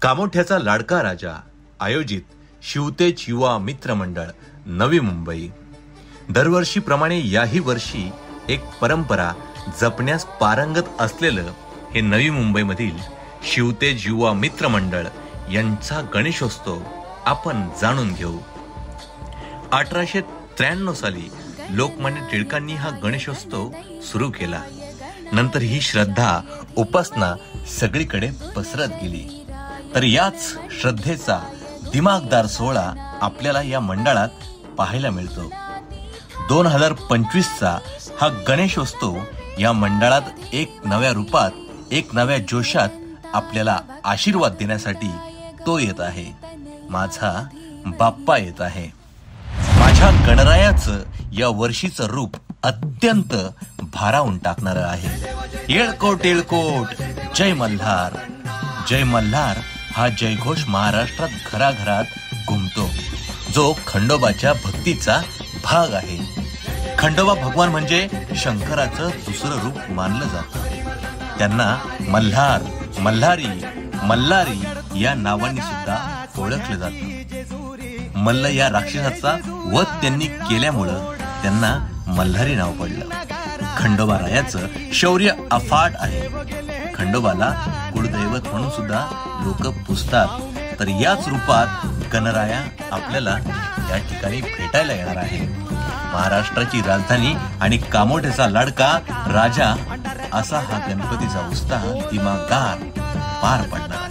कामोठ्याचा लाडका राजा आयोजित शिवतेज युवा मित्र मंडळ नवी मुंबई। दरवर्षीप्रमाणे याही वर्षी एक परंपरा जपण्यास पारंगत असलेलं हे नवी मुंबईमधील शिवतेज युवा मित्र मंडळ यांचा गणेशोत्सव आपण जाणून घेऊ। 1893 साली लोकमान्य टिळकांनी हा गणेशोत्सव सुरू केला। नंतर ही श्रद्धा उपासना सगळीकडे पसरत गेली। तर याच श्रद्धेचा दिमागदार सोहळा आपल्याला या मंडळात पाहायला मिळतो। 2025चा हा गणेशोत्सव या मंडळात एक नव्या रूपात, एक नव्या जोशात आपल्याला आशीर्वाद देण्यासाठी तो येत आहे। माझा बाप्पा येत आहे। माझ्या गणरायाचं या वर्षीचं रूप अत्यंत भारावून टाकणारं आहे। येळकोट येळकोट जय मल्हार, जय मल्हार हा जयघोष महाराष्ट्रात घराघरात घुमतो, जो खंडोबाच्या भक्तीचा भाग आहे। खंडोबा भगवान म्हणजे शंकराचं दुसरं रूप मानलं जातं। त्यांना मल्हार, मल्हारी, मल्हारी या नावांनी सुद्धा ओळखलं जातं। मल्ल या राक्षसाचा वध त्यांनी केल्यामुळं त्यांना मल्हारी नाव पडलं। खंडोबा रायाचं शौर्य अफाट आहे। खंडोबाला कुळदैवत म्हणून सुद्धा लोक पुजतात। तर याच रूपात गणराया आपल्याला या ठिकाणी भेटायला येणार आहे। महाराष्ट्राची राजधानी आणि कामोठ्याचा लाडका राजा असा हा गणपतीचा उत्साह दिमागदार पार पडणार।